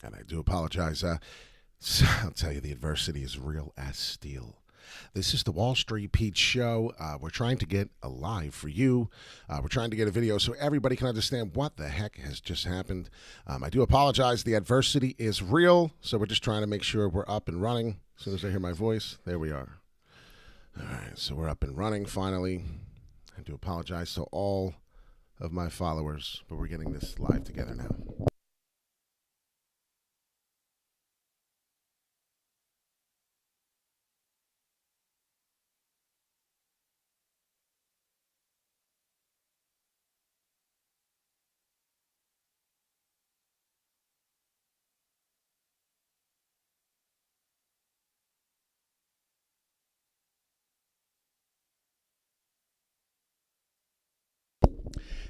And I do apologize. I'll tell you, the adversity is real as steel. This is the Wall Street Pete Show. We're trying to get a live for you. We're trying to get a video so everybody can understand what the heck has just happened. I do apologize. The adversity is real, so we're just trying to make sure we're up and running. As soon as I hear my voice, there we are. All right, so we're up and running finally. I do apologize to all of my followers, but we're getting this live together now.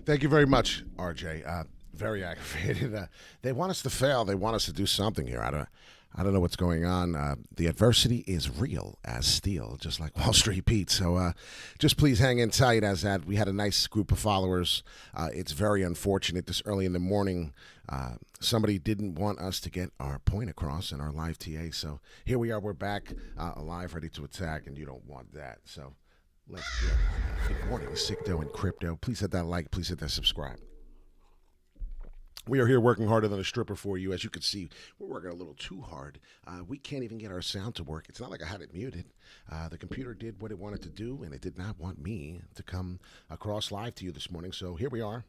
Thank you very much, RJ. Very aggravated. They want us to fail. They want us to do something here. I don't know what's going on. The adversity is real as steel, just like Wall Street Pete. So just please hang in tight as that. We had a nice group of followers. It's very unfortunate this early in the morning. Somebody didn't want us to get our point across in our live TA. So here we are. We're back alive, ready to attack, and you don't want that. So let's get it. Good morning, SICKDOE and Crypto. Please hit that like. Please hit that subscribe. We are here working harder than a stripper for you. As you can see, we're working a little too hard. We can't even get our sound to work. It's not like I had it muted. The computer did what it wanted to do, and it did not want me to come across live to you this morning. So here we are.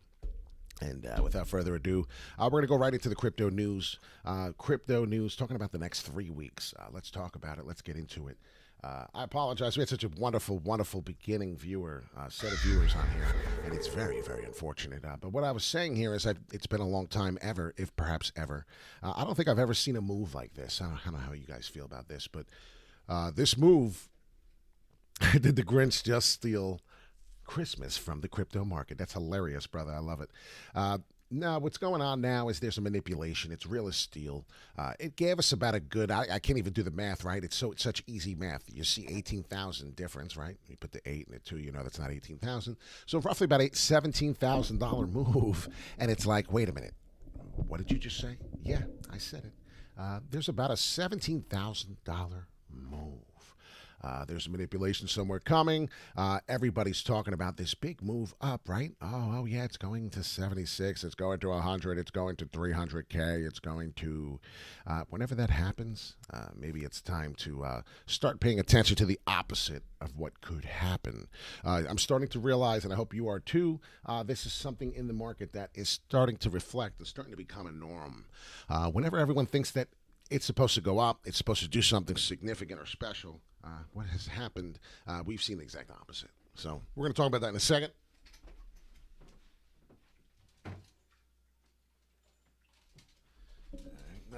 And without further ado, we're going to go right into the crypto news. Crypto news, talking about the next 3 weeks. Let's talk about it. Let's get into it. I apologize. We had such a wonderful, wonderful beginning set of viewers on here, and it's very, very unfortunate. But what I was saying here is that it's been a long time ever, if perhaps ever. I don't think I've ever seen a move like this. I don't know how you guys feel about this, but this move, did the Grinch just steal Christmas from the crypto market? That's hilarious, brother. I love it. No, what's going on now is there's a manipulation. It's real as steel. It gave us about a good, I can't even do the math, right? It's such easy math. You see 18,000 difference, right? You put the 8 and the 2, you know that's not 18,000. So roughly about $17,000 move. And it's like, wait a minute. What did you just say? Yeah, I said it. There's about a $17,000 move. There's manipulation somewhere coming. Everybody's talking about this big move up, right? Oh, yeah, it's going to 76. It's going to 100. It's going to 300K. It's going to, whenever that happens, maybe it's time to start paying attention to the opposite of what could happen. I'm starting to realize, and I hope you are too, this is something in the market that is starting to reflect. It's starting to become a norm. Whenever everyone thinks that it's supposed to go up, it's supposed to do something significant or special, what has happened, we've seen the exact opposite. So we're going to talk about that in a second.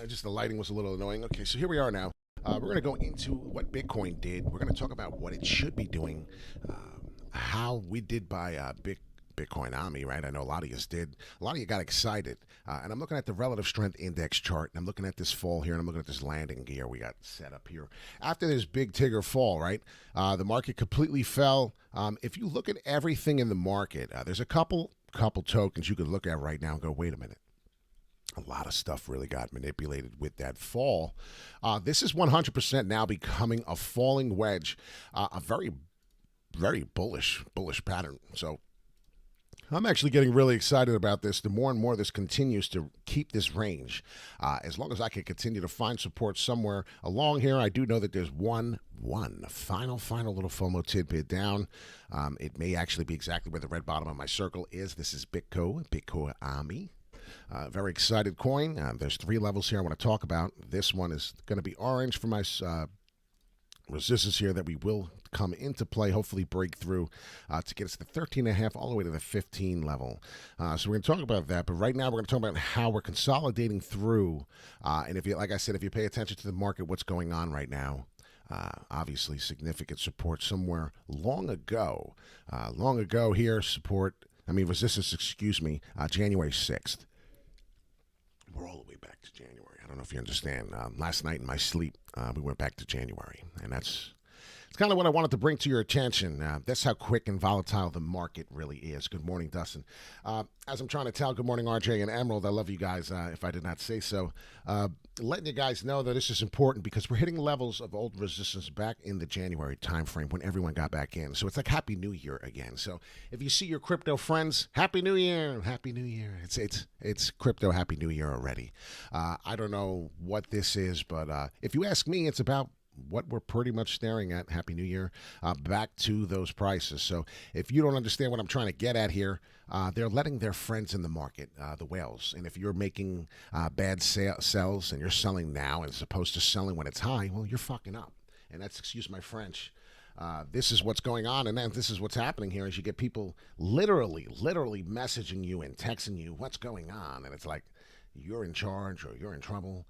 Just the lighting was a little annoying. Okay, so here we are now. We're going to go into what Bitcoin did. We're going to talk about what it should be doing, how we did by Bitcoin Army, right? I know a lot of you did. A lot of you got excited. And I'm looking at the relative strength index chart, and I'm looking at this fall here, and I'm looking at this landing gear we got set up here. After this big Tigger fall, right, the market completely fell. If you look at everything in the market, there's a couple tokens you could look at right now and go, wait a minute. A lot of stuff really got manipulated with that fall. This is 100% now becoming a falling wedge, a very, very bullish pattern. So I'm actually getting really excited about this. The more and more this continues to keep this range, as long as I can continue to find support somewhere along here, I do know that there's one final little FOMO tidbit down. It may actually be exactly where the red bottom of my circle is. This is Bitcoin Army. Very excited coin. There's 3 levels here I want to talk about. This one is going to be orange for my resistance here that we will come into play, hopefully break through to get us to 13.5 all the way to the 15 level. So we're going to talk about that, but right now we're going to talk about how we're consolidating through. And if you, like I said, if you pay attention to the market, what's going on right now, obviously significant support somewhere long ago here, resistance, January 6th. We're all the way back to January. I don't know if you understand. Last night in my sleep, we went back to January, and it's It's kind of what I wanted to bring to your attention. That's how quick and volatile the market really is. Good morning, Dustin. As I'm trying to tell, good morning, RJ and Emerald. I love you guys, if I did not say so. Letting you guys know that this is important because we're hitting levels of old resistance back in the January timeframe when everyone got back in. So it's like Happy New Year again. So if you see your crypto friends, Happy New Year, Happy New Year. It's crypto Happy New Year already. I don't know what this is, but if you ask me, it's about what we're pretty much staring at. Happy New Year, back to those prices. So if you don't understand what I'm trying to get at here, they're letting their friends in the market, the whales. And if you're making bad sells and you're selling now as opposed to selling when it's high, well, you're fucking up. And that's, excuse my French. This is what's going on, and then this is what's happening here is you get people literally messaging you and texting you what's going on, and it's like you're in charge or you're in trouble.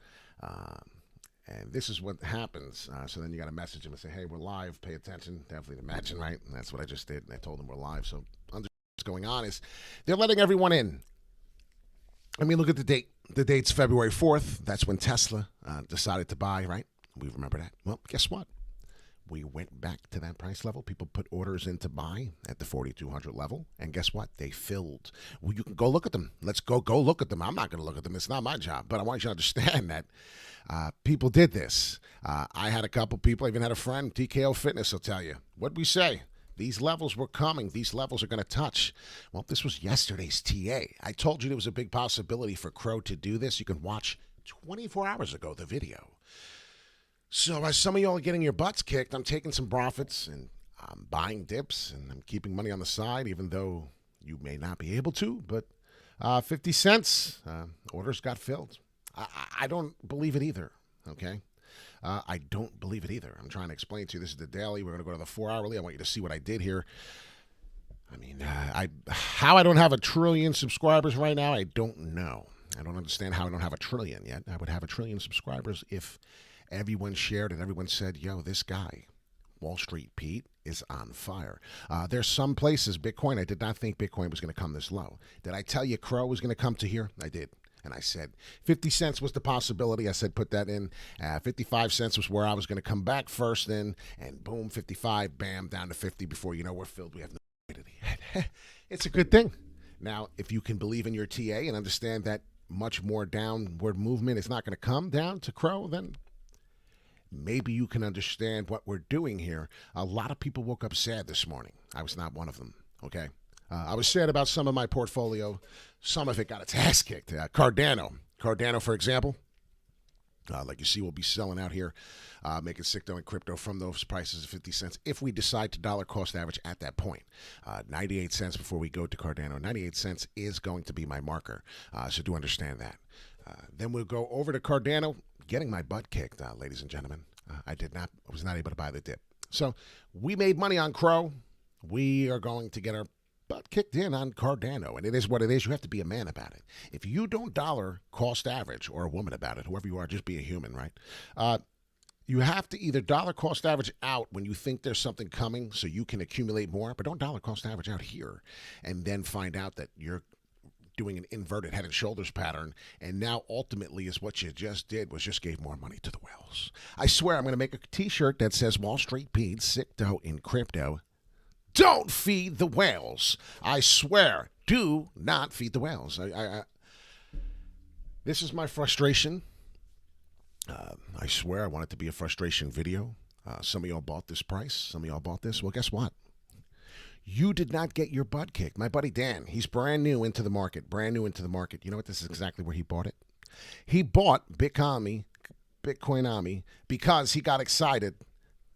And this is what happens. So then you got to message them and say, hey, we're live. Pay attention. Definitely imagine, right? And that's what I just did. And I told them we're live. So what's going on is they're letting everyone in. I mean, look at the date. The date's February 4th. That's when Tesla decided to buy, right? We remember that. Well, guess what? We went back to that price level. People put orders in to buy at the 4,200 level. And guess what? They filled. Well, you can go look at them. Let's go look at them. I'm not going to look at them. It's not my job. But I want you to understand that people did this. I had a couple people. I even had a friend, TKO Fitness, will tell you. What'd we say? These levels were coming. These levels are going to touch. Well, this was yesterday's TA. I told you there was a big possibility for CRO to do this. You can watch 24 hours ago the video. So as some of y'all are getting your butts kicked, I'm taking some profits and I'm buying dips and I'm keeping money on the side, even though you may not be able to. But 50 cents, orders got filled. I don't believe it either, okay? I don't believe it either. I'm trying to explain to you. This is the daily. We're going to go to the 4-hourly. I want you to see what I did here. I mean, how I don't have 1 trillion subscribers right now, I don't know. I don't understand how I don't have 1 trillion yet. I would have 1 trillion subscribers if everyone shared and everyone said, yo, this guy, Wall Street Pete, is on fire. There's some places, Bitcoin, I did not think Bitcoin was going to come this low. Did I tell you CRO was going to come to here? I did. And I said 50 cents was the possibility. I said put that in. 55 cents was where I was going to come back first in. And boom, 55, bam, down to 50 before you know we're filled. We have no liquidity. It's a good thing. Now, if you can believe in your TA and understand that much more downward movement is not going to come down to CRO, then maybe you can understand what we're doing here. A lot of people woke up sad this morning. I was not one of them, okay? I was sad about some of my portfolio. Some of it got its ass kicked. Cardano, for example, like you see, we'll be selling out here, making SICKDOE and crypto from those prices of 50 cents if we decide to dollar cost average at that point. 98 cents before we go to Cardano. 98 cents is going to be my marker, so do understand that. Then we'll go over to Cardano, getting my butt kicked, ladies and gentlemen. I was not able to buy the dip. So we made money on CRO. We are going to get our butt kicked in on Cardano, and it is what it is. You have to be a man about it. If you don't dollar cost average, or a woman about it, whoever you are, just be a human, right? You have to either dollar cost average out when you think there's something coming so you can accumulate more, but don't dollar cost average out here and then find out that you're doing an inverted head and shoulders pattern, and now ultimately is what you just did was just gave more money to the whales. I swear I'm going to make a t-shirt that says Wall Street Pete, SICKDOE in crypto. Don't feed the whales. I swear, do not feed the whales. This is my frustration. I swear I want it to be a frustration video. Some of y'all bought this price. Some of y'all bought this. Well, guess what? You did not get your butt kicked. My buddy Dan, he's brand new into the market. You know what? This is exactly where he bought it. He bought Bitcoinami, because he got excited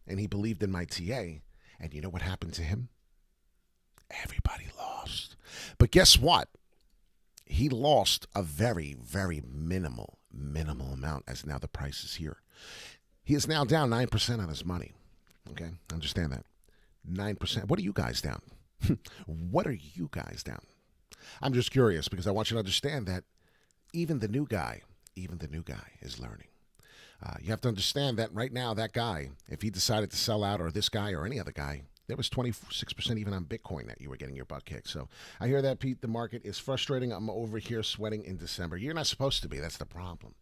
and he believed in my TA. And you know what happened to him? Everybody lost. But guess what? He lost a very, very minimal amount as now the price is here. He is now down 9% on his money. Okay? Understand that. 9%. What are you guys down? What are you guys down? I'm just curious because I want you to understand that even the new guy is learning. You have to understand that right now, that guy, if he decided to sell out, or this guy or any other guy, There was 26% even on Bitcoin that you were getting your butt kicked. So I hear that, Pete. The market is frustrating. I'm over here sweating in December. You're not supposed to be. That's the problem.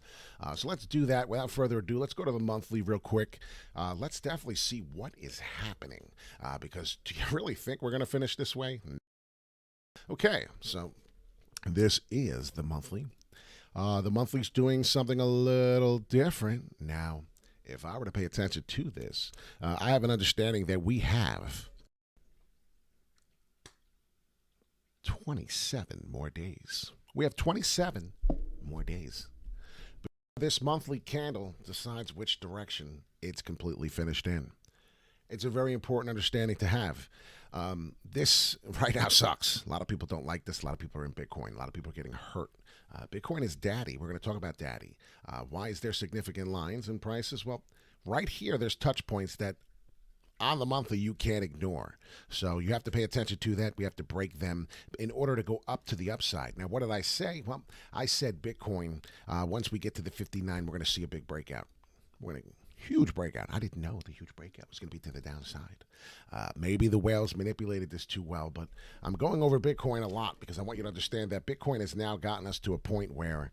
So let's do that. Without further ado, let's go to the monthly real quick. Let's definitely see what is happening. Because do you really think we're going to finish this way? Okay, so this is the monthly. The monthly's doing something a little different. Now, if I were to pay attention to this, I have an understanding that we have 27 more days. We have 27 more days. But this monthly candle decides which direction it's completely finished in. It's a very important understanding to have. This right now sucks. A lot of people don't like this. A lot of people are in Bitcoin. A lot of people are getting hurt. Bitcoin is daddy. We're going to talk about daddy. Why is there significant lines in prices? Well, right here, there's touch points that on the monthly you can't ignore. So you have to pay attention to that. We have to break them in order to go up to the upside. Now, what did I say? Well, I said Bitcoin, once we get to the 59, we're going to see a big breakout. We're going to huge breakout. I didn't know the huge breakout was going to be to the downside. Maybe the whales manipulated this too well, but I'm going over Bitcoin a lot because I want you to understand that Bitcoin has now gotten us to a point where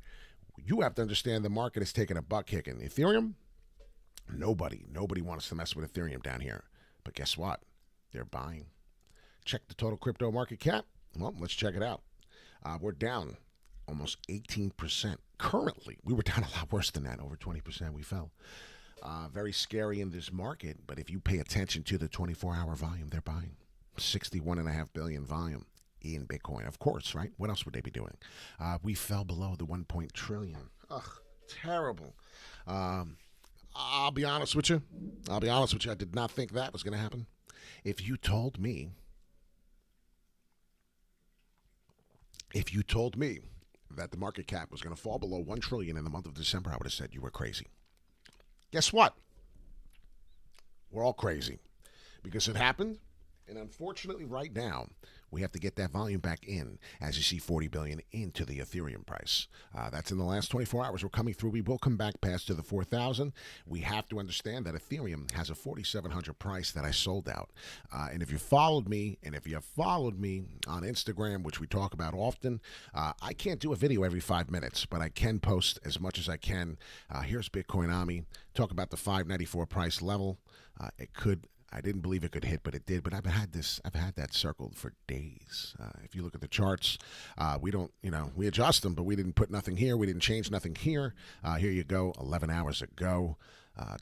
you have to understand the market is taking a butt kicking. Ethereum, nobody wants to mess with Ethereum down here. But guess what? They're buying. Check the total crypto market cap. Well, let's check it out. We're down almost 18%. Currently, we were down a lot worse than that. Over 20% we fell. Very scary in this market, but if you pay attention to the 24-hour volume, they're buying 61.5 billion volume in Bitcoin. Of course, right? What else would they be doing? We fell below the 1 trillion. Ugh, terrible. I'll be honest with you. I did not think that was going to happen. If you told me that the market cap was going to fall below 1 trillion in the month of December, I would have said you were crazy. Guess what? We're all crazy because it happened. And unfortunately, right now, we have to get that volume back in as you see 40 billion into the Ethereum price. That's in the last 24 hours. We're coming through. We will come back past to the 4,000. We have to understand that Ethereum has a 4,700 price that I sold out. And if you followed me, and if you have followed me on Instagram, which we talk about often, I can't do a video every 5 minutes, but I can post as much as I can. Here's Bitcoin Ami. Talk about the 594 price level. I didn't believe it could hit, but it did. But I've had that circled for days. If you look at the charts, we adjust them, but we didn't put nothing here. We didn't change nothing here. Here you go, 11 hours ago.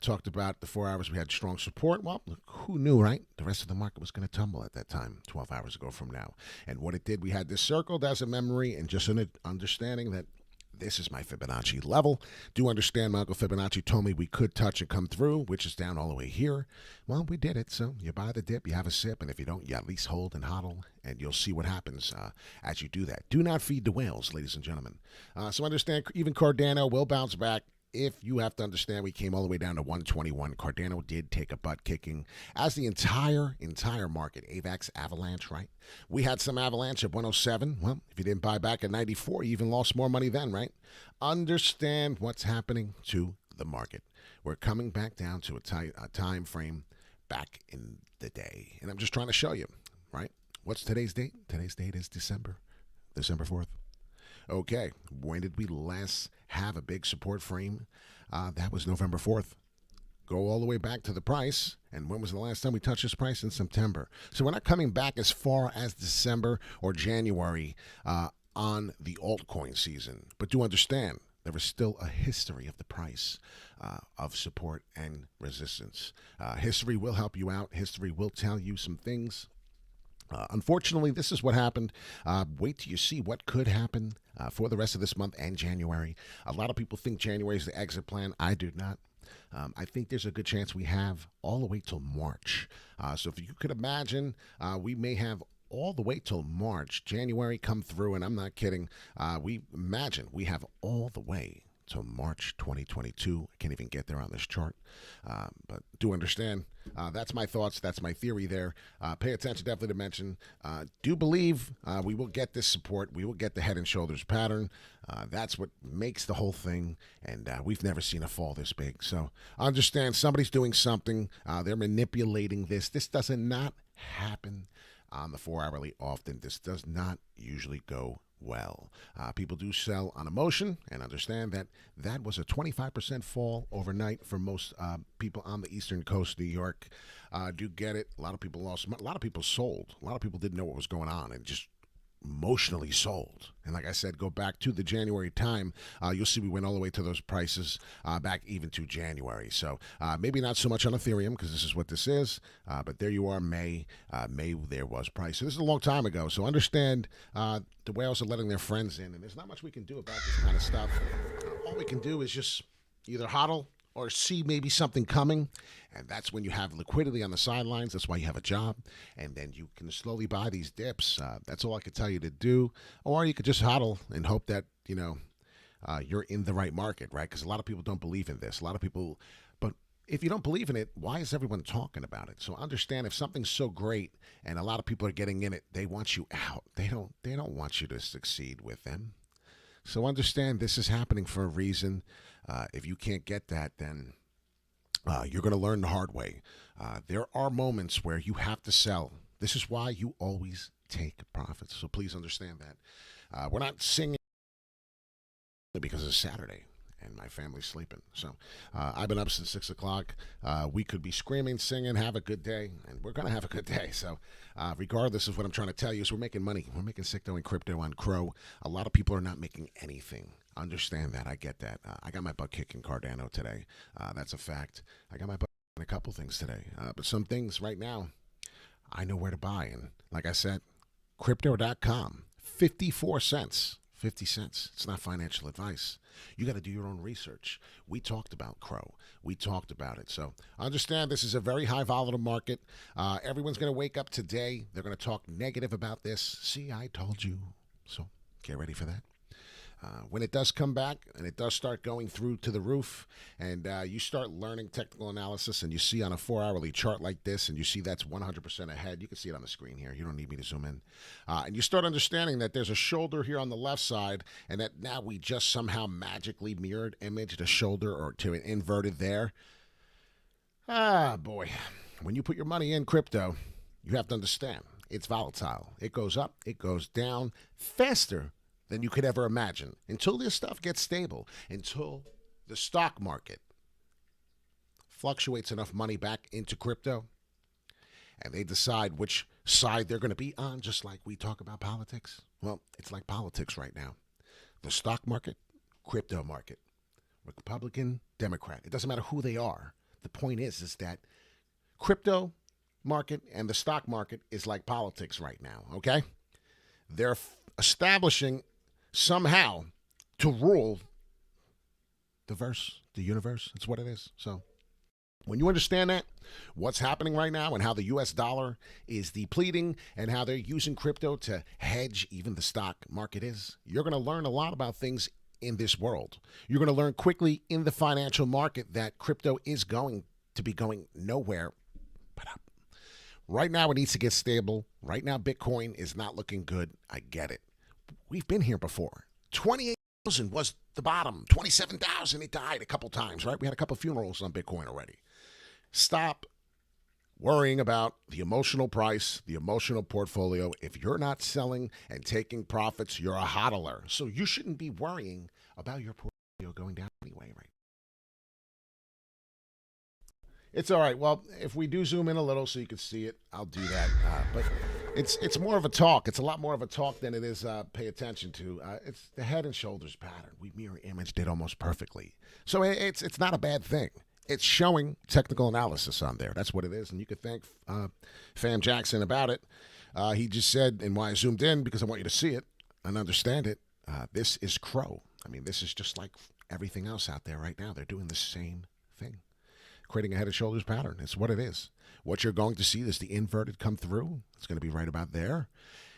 Talked about the 4 hours we had strong support. Well, who knew, right? The rest of the market was going to tumble at that time, 12 hours ago from now. And what it did, we had this circled as a memory and just an understanding that this is my Fibonacci level. Do understand my Uncle Fibonacci told me we could touch and come through, which is down all the way here. Well, we did it. So you buy the dip, you have a sip, and if you don't, you at least hold and hodl, and you'll see what happens as you do that. Do not feed the whales, ladies and gentlemen. So understand, even Cardano will bounce back. If you have to understand, we came all the way down to 121. Cardano did take a butt kicking, as the entire market. AVAX avalanche, right? We had some avalanche at 107. Well, if you didn't buy back at 94, you even lost more money then, right? Understand what's happening to the market. We're coming back down to a time frame back in the day, and I'm just trying to show you, right? What's today's date? Today's date is December 4th. Okay, when did we last have a big support frame? That was November 4th. Go all the way back to the price. And when was the last time we touched this price? In September. So we're not coming back as far as December or January on the altcoin season. But do understand, there is still a history of the price of support and resistance. History will help you out. History will tell you some things. Unfortunately, this is what happened. Wait till you see what could happen for the rest of this month and January. A lot of people think January is the exit plan. I do not. I think there's a good chance we have all the way till March. So if you could imagine, we may have all the way till March, January come through, and I'm not kidding. We have all the way till March 2022. I can't even get there on this chart, but do understand. That's my thoughts. That's my theory there. Pay attention, definitely to mention. Do believe we will get this support. We will get the head and shoulders pattern. That's what makes the whole thing, and we've never seen a fall this big. So understand somebody's doing something. They're manipulating this. This does not happen on the 4 hourly often. This does not usually go well. People do sell on emotion, and understand that that was a 25% fall overnight for most people on the eastern coast of New York. Do get it. A lot of people lost. A lot of people sold. A lot of people didn't know what was going on and just emotionally sold. And like I said, go back to the January time, you'll see we went all the way to those prices back even to January. So maybe not so much on Ethereum, because this is what this is, but there you are, May. May there was price. So this is a long time ago. So understand the whales are letting their friends in, and there's not much we can do about this kind of stuff. All we can do is just either hodl or see maybe something coming, and that's when you have liquidity on the sidelines. That's why you have a job, and then you can slowly buy these dips. That's all I could tell you to do. Or you could just hodl and hope that you're in the right market, right? Because a lot of people don't believe in this. A lot of people, but if you don't believe in it, why is everyone talking about it? So understand, if something's so great and a lot of people are getting in it, they want you out. They don't want you to succeed with them. So understand, this is happening for a reason. If you can't get that, then you're going to learn the hard way. There are moments where you have to sell. This is why you always take profits. So please understand that. We're not singing because it's Saturday and my family's sleeping. So I've been up since 6 o'clock. We could be screaming, singing, have a good day, and we're going to have a good day. So regardless of what I'm trying to tell you, is we're making money. We're making SICKDOE and crypto on CRO. A lot of people are not making anything. Understand that. I get that. I got my butt kicked in Cardano today. That's a fact. I got my butt kicked in a couple things today. But some things right now, I know where to buy. And like I said, crypto.com, 54 cents. 50 cents. It's not financial advice. You got to do your own research. We talked about CRO. We talked about it. So understand, this is a very high volatile market. Everyone's going to wake up today. They're going to talk negative about this. See, I told you. So get ready for that. When it does come back and it does start going through to the roof, and you start learning technical analysis, and you see on a 4 hourly chart like this, and you see that's 100% ahead. You can see it on the screen here. You don't need me to zoom in. And you start understanding that there's a shoulder here on the left side, and that now we just somehow magically mirrored imaged a shoulder or to an inverted there. Boy. When you put your money in crypto, you have to understand it's volatile. It goes up, it goes down faster than you could ever imagine, until this stuff gets stable, until the stock market fluctuates enough money back into crypto, and they decide which side they're going to be on, just like we talk about politics. Well, it's like politics right now. The stock market, crypto market, Republican, Democrat. It doesn't matter who they are. The point is that crypto market and the stock market is like politics right now, okay? They're establishing somehow to rule the universe. That's what it is. So when you understand that, what's happening right now, and how the U.S. dollar is depleting, and how they're using crypto to hedge even the stock market is, you're going to learn a lot about things in this world. You're going to learn quickly in the financial market that crypto is going to be going nowhere but up. Right now, it needs to get stable. Right now, Bitcoin is not looking good. I get it. We've been here before. 28,000 was the bottom. 27,000, it died a couple times, right? We had a couple funerals on Bitcoin already. Stop worrying about the emotional price, the emotional portfolio. If you're not selling and taking profits, you're a hodler. So you shouldn't be worrying about your portfolio going down anyway, right? It's all right. Well, if we do zoom in a little so you can see it, I'll do that. But it's more of a talk. It's a lot more of a talk than it is pay attention to. It's the head and shoulders pattern. We mirror imaged it almost perfectly. So it's not a bad thing. It's showing technical analysis on there. That's what it is. And you could thank Fam Jackson about it. He just said, and why I zoomed in, because I want you to see it and understand it. This is CRO. I mean, this is just like everything else out there right now. They're doing the same thing. Creating a head and shoulders pattern. It's what it is. What you're going to see is the inverted come through. It's going to be right about there.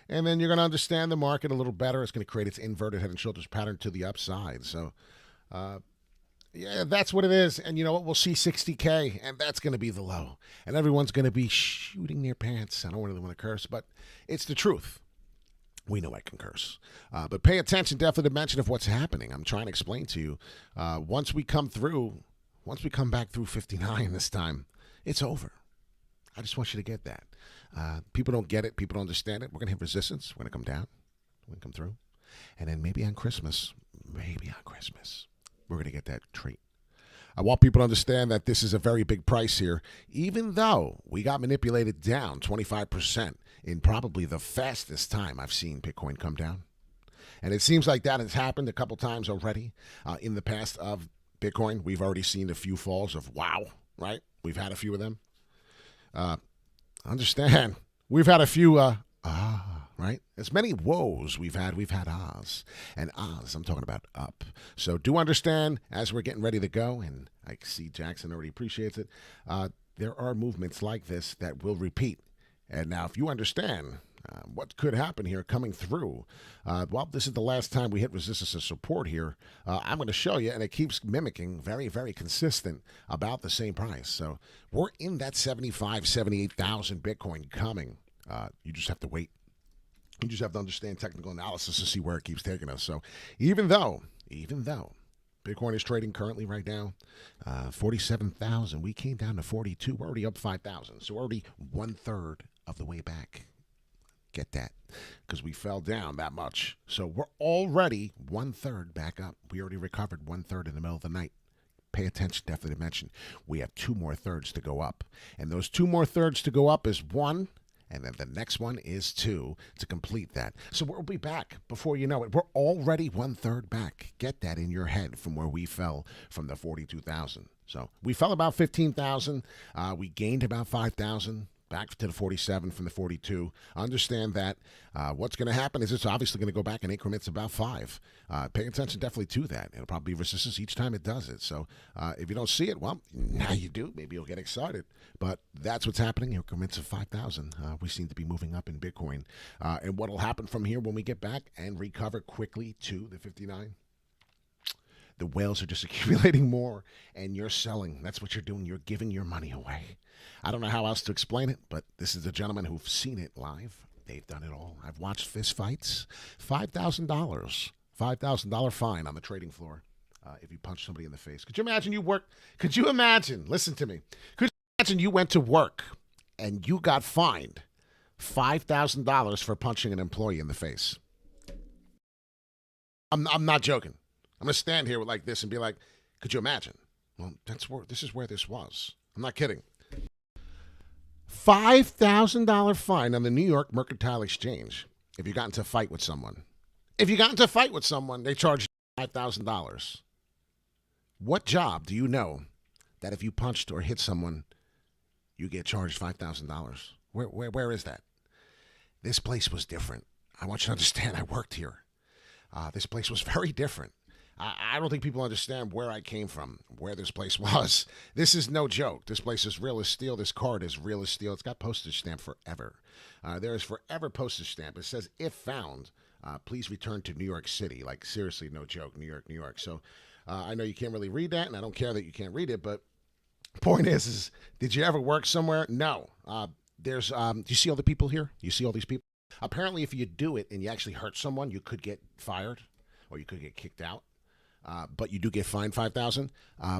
And then you're going to understand the market a little better. It's going to create its inverted head and shoulders pattern to the upside. So, yeah, that's what it is. And you know what? We'll see 60K, and that's going to be the low. And everyone's going to be shooting their pants. I don't really want to curse, but it's the truth. We know I can curse. But pay attention, definitely, to mention of what's happening. I'm trying to explain to you. Once we come back through 59 this time, it's over. I just want you to get that. People don't get it. People don't understand it. We're going to hit resistance. We're going to come down. We're going to come through. And then maybe on Christmas, we're going to get that treat. I want people to understand that this is a very big price here, even though we got manipulated down 25% in probably the fastest time I've seen Bitcoin come down. And it seems like that has happened a couple times already in the past of Bitcoin. We've already seen a few falls of wow, right? We've had a few of them. Understand, we've had a few right? As many woes we've had ahs. And ahs, I'm talking about up. So do understand, as we're getting ready to go, and I see Jackson already appreciates it, there are movements like this that will repeat. And now if you understand what could happen here coming through, well, this is the last time we hit resistance and support here. I'm going to show you, and it keeps mimicking very, very consistent about the same price. So we're in that 75, 78,000 Bitcoin coming. You just have to wait. You just have to understand technical analysis to see where it keeps taking us. So even though Bitcoin is trading currently right now 47,000, we came down to 42. We're already up 5,000. So we're already 1/3 of the way back. Get that? Because we fell down that much. So we're already 1/3 back up. We already recovered 1/3 in the middle of the night. Pay attention, definitely to mention. We have 2 more thirds to go up. And those 2 more thirds to go up is 1. And then the next one is 2 to complete that. So we'll be back before you know it. We're already 1/3 back. Get that in your head from where we fell from the 42,000. So we fell about 15,000. We gained about 5,000. Back to the 47 from the 42. Understand that what's going to happen is it's obviously going to go back in increments about 5. Pay attention definitely to that. It'll probably be resistance each time it does it. So if you don't see it, well, now you do. Maybe you'll get excited. But that's what's happening. Increments of 5,000. We seem to be moving up in Bitcoin. And what will happen from here when we get back and recover quickly to the 59? The whales are just accumulating more, and you're selling. That's what you're doing. You're giving your money away. I don't know how else to explain it, but this is a gentleman who've seen it live. They've done it all. I've watched fist fights. $5,000. $5,000 fine on the trading floor if you punch somebody in the face. Could you imagine you work? Could you imagine? Listen to me. Could you imagine you went to work and you got fined $5,000 for punching an employee in the face? I'm not joking. I'm going to stand here like this and be like, could you imagine? Well, this is where this was. I'm not kidding. $5,000 fine on the New York Mercantile Exchange if you got into a fight with someone. If you got into a fight with someone, they charge you $5,000. What job do you know that if you punched or hit someone, you get charged $5,000? Where is that? This place was different. I want you to understand I worked here. This place was very different. I don't think people understand where I came from, where this place was. This is no joke. This place is real as steel. This card is real as steel. It's got postage stamp forever. There is forever postage stamp. It says, if found, please return to New York City. Like, seriously, no joke, New York, New York. So I know you can't really read that, and I don't care that you can't read it, but point is did you ever work somewhere? No. Do you see all the people here? You see all these people? Apparently, if you do it and you actually hurt someone, you could get fired or you could get kicked out. But you do get fined $5,000.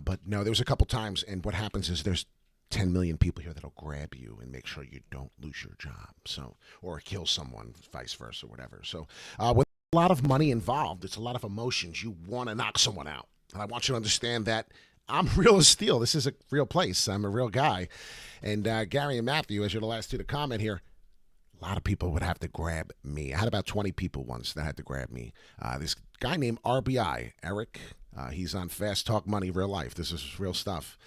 But no, there was a couple times, and what happens is there's 10 million people here that'll grab you and make sure you don't lose your job, so, or kill someone, vice versa, whatever. So with a lot of money involved, it's a lot of emotions. You want to knock someone out, and I want you to understand that I'm real as steel. This is a real place. I'm a real guy, and Gary and Matthew, as you're the last two to comment here. A lot of people would have to grab me. I had about 20 people once that had to grab me. This guy named RBI, Eric, he's on Fast Talk Money, real life. This is real stuff.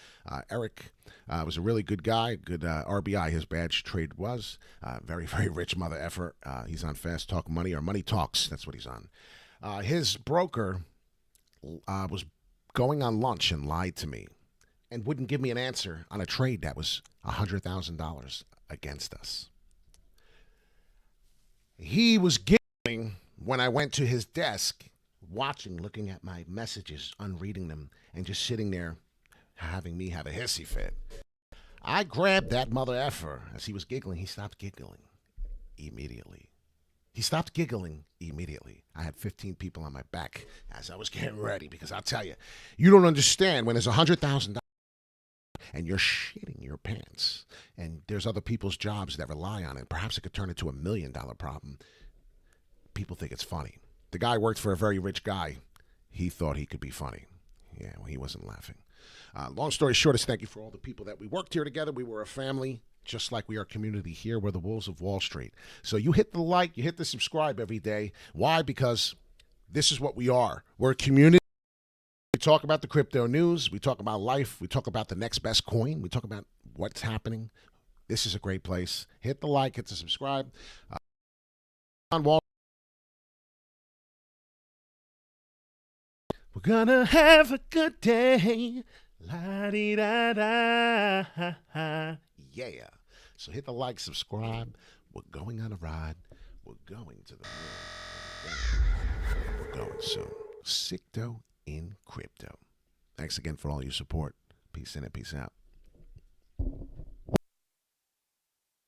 Eric was a really good guy, good RBI, his badge trade was. Very, very rich mother effer. He's on Fast Talk Money, or Money Talks, that's what he's on. His broker was going on lunch and lied to me and wouldn't give me an answer on a trade that was $100,000 against us. He was giggling when I went to his desk, watching, looking at my messages, unreading them, and just sitting there having me have a hissy fit. I grabbed that mother effer. As he was giggling, he stopped giggling immediately. He stopped giggling immediately. I had 15 people on my back as I was getting ready, because I'll tell you, you don't understand when there's $100,000 and you're shitting your pants. And there's other people's jobs that rely on it. Perhaps it could turn into $1 million problem. People think it's funny. The guy worked for a very rich guy. He thought he could be funny. Yeah, well, he wasn't laughing. Long story short is thank you for all the people that we worked here together. We were a family, just like we are a community here. We're the Wolves of Wall Street. So you hit the like, you hit the subscribe every day. Why? Because this is what we are. We're a community. We talk about the crypto news. We talk about life. We talk about the next best coin. We talk about what's happening. This is a great place. Hit the like, hit the subscribe. On Wall. We're gonna have a good day. La-di-da-da. Yeah. So hit the like, subscribe. We're going on a ride. We're going to the moon. We're going soon. SICKDOE in crypto. Thanks again for all your support. Peace in and peace out.